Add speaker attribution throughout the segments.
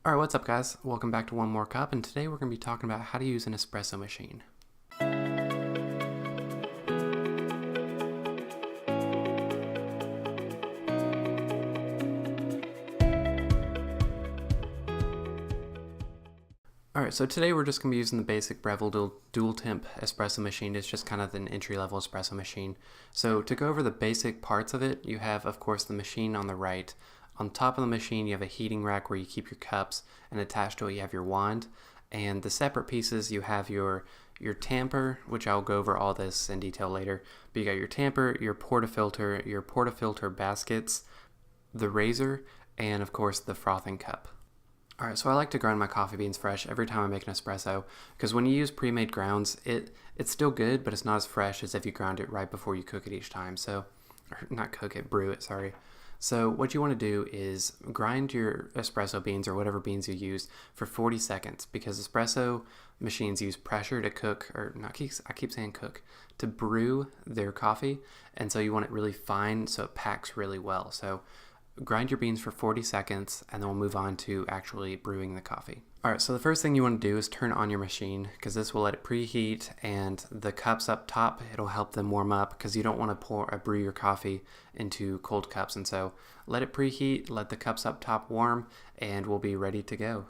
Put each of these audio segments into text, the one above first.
Speaker 1: Alright, what's up guys? Welcome back to One More Cup, and today we're going to be talking about how to use an espresso machine. Alright, so today we're just going to be using the basic Breville Dual Temp Espresso Machine. It's just kind of an entry-level espresso machine. So to go over the basic parts of it, you have, of course, the machine on the right. On top of the machine, you have a heating rack where you keep your cups, and attached to it you have your wand. And the separate pieces, you have your tamper, which I'll go over all this in detail later. But you got your tamper, your portafilter baskets, the razor, and of course the frothing cup. Alright, so I like to grind my coffee beans fresh every time I make an espresso, because when you use pre-made grounds, it's still good, but it's not as fresh as if you ground it right before you cook it each time. So, or not cook it, brew it, sorry. So what you want to do is grind your espresso beans or whatever beans you use for 40 seconds, because espresso machines use pressure to cook, or not, I keep saying cook, to brew their coffee, and so you want it really fine so it packs really well. So grind your beans for 40 seconds, and then we'll move on to actually brewing the coffee. Alright, so the first thing you want to do is turn on your machine, because this will let it preheat, and the cups up top, it'll help them warm up, because you don't want to brew your coffee into cold cups. And so let it preheat, let the cups up top warm, and we'll be ready to go.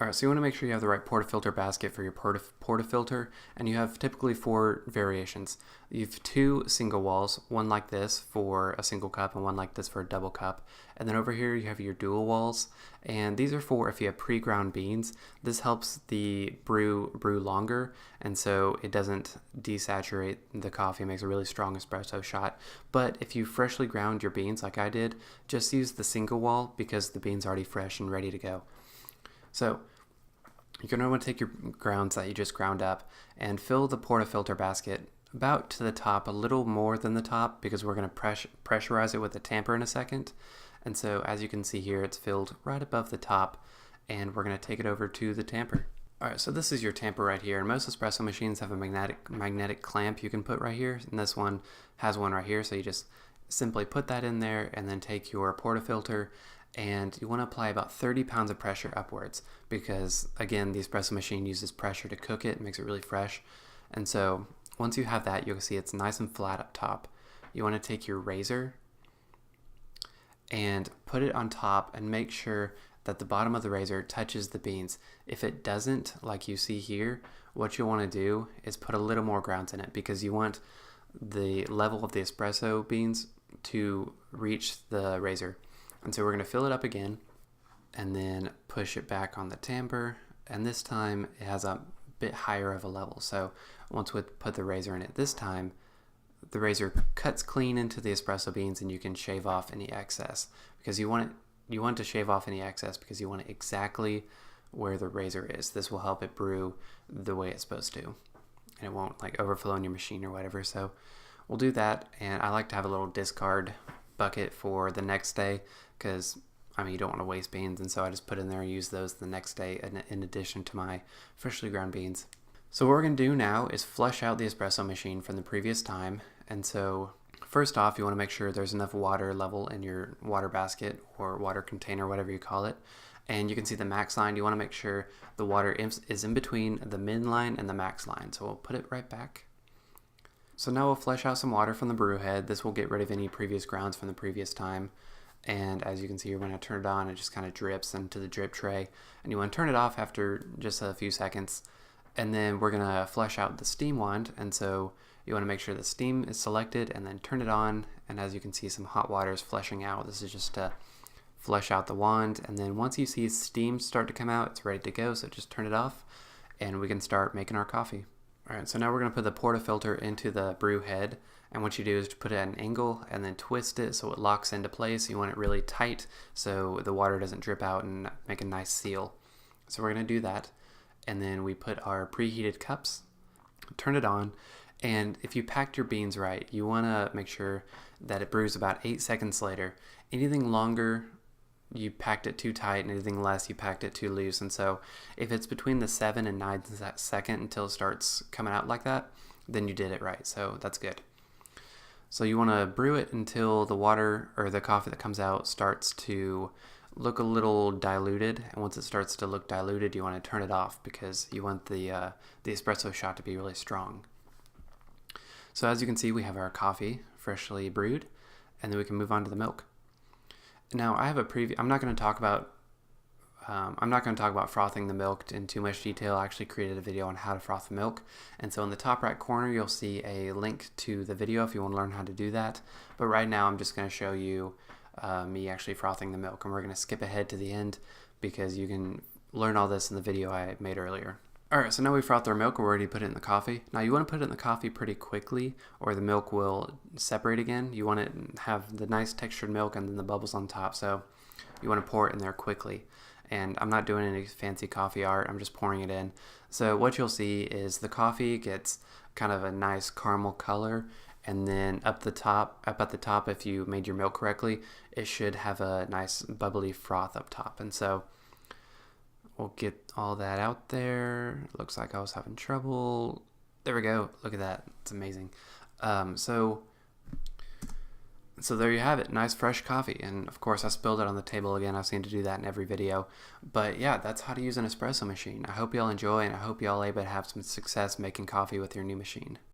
Speaker 1: Alright, so you want to make sure you have the right portafilter basket for your portafilter, and you have typically 4 variations. You have 2 single walls, one like this for a single cup and one like this for a double cup. And then over here you have your dual walls, and these are for if you have pre-ground beans. This helps the brew longer, and so it doesn't desaturate the coffee, makes a really strong espresso shot. But if you freshly ground your beans like I did, just use the single wall because the beans are already fresh and ready to go. So you're going to want to take your grounds that you just ground up and fill the portafilter basket about to the top, a little more than the top, because we're going to pressurize it with the tamper in a second. And so as you can see here, it's filled right above the top, and we're going to take it over to the tamper. Alright, so this is your tamper right here, and most espresso machines have a magnetic clamp you can put right here, and this one has one right here, so you just simply put that in there and then take your portafilter, and you want to apply about 30 pounds of pressure upwards, because again, the espresso machine uses pressure to cook it, makes it really fresh. And so once you have that, you'll see it's nice and flat up top. You want to take your razor and put it on top and make sure that the bottom of the razor touches the beans. If it doesn't, like you see here, what you'll want to do is put a little more grounds in it, because you want the level of the espresso beans to reach the razor. And so we're going to fill it up again and then push it back on the tamper, and this time it has a bit higher of a level. So once we put the razor in it this time, the razor cuts clean into the espresso beans, and you can shave off any excess, because you want to shave off any excess because you want it exactly where the razor is. This will help it brew the way it's supposed to, and it won't like overflow in your machine or whatever. So we'll do that, and I like to have a little discard bucket for the next day, because I mean, you don't want to waste beans, and so I just put in there and use those the next day in addition to my freshly ground beans. So what we're going to do now is flush out the espresso machine from the previous time. And so first off, you want to make sure there's enough water level in your water basket or water container, whatever you call it. And you can see the max line. You want to make sure the water is in between the min line and the max line. So we'll put it right back. So now we'll flush out some water from the brew head. This will get rid of any previous grounds from the previous time. And as you can see here, when I turn it on, it just kind of drips into the drip tray. And you want to turn it off after just a few seconds. And then we're going to flush out the steam wand. And so you want to make sure the steam is selected and then turn it on. And as you can see, some hot water is flushing out. This is just to flush out the wand. And then once you see steam start to come out, it's ready to go. So just turn it off and we can start making our coffee. Alright, so now we're going to put the portafilter into the brew head, and what you do is to put it at an angle and then twist it so it locks into place. You want it really tight so the water doesn't drip out and make a nice seal. So we're going to do that, and then we put our preheated cups, turn it on, and if you packed your beans right, you want to make sure that it brews about 8 seconds later. Anything longer, you packed it too tight, and anything less, you packed it too loose. And so if it's between the 7 and 9 second until it starts coming out like that, then you did it right. So that's good. So you want to brew it until the water or the coffee that comes out starts to look a little diluted, and once it starts to look diluted, you want to turn it off because you want the espresso shot to be really strong. So as you can see, we have our coffee freshly brewed, and then we can move on to the milk. Now I have a preview. I'm not going to talk about frothing the milk in too much detail. I actually created a video on how to froth the milk, and so in the top right corner you'll see a link to the video if you want to learn how to do that. But right now I'm just going to show you me actually frothing the milk, and we're going to skip ahead to the end because you can learn all this in the video I made earlier. Alright, so now we frothed our milk, we're ready to put it in the coffee. Now you want to put it in the coffee pretty quickly or the milk will separate again. You want to have the nice textured milk and then the bubbles on top, so you want to pour it in there quickly. And I'm not doing any fancy coffee art, I'm just pouring it in. So what you'll see is the coffee gets kind of a nice caramel color, and then up at the top, if you made your milk correctly, it should have a nice bubbly froth up top. And so we'll get all that out there. It looks like I was having trouble. There we go. Look at that. It's amazing. So there you have it. Nice fresh coffee. And of course I spilled it on the table again. I've seen to do that in every video. But yeah, that's how to use an espresso machine. I hope y'all enjoy, and I hope y'all are able to have some success making coffee with your new machine.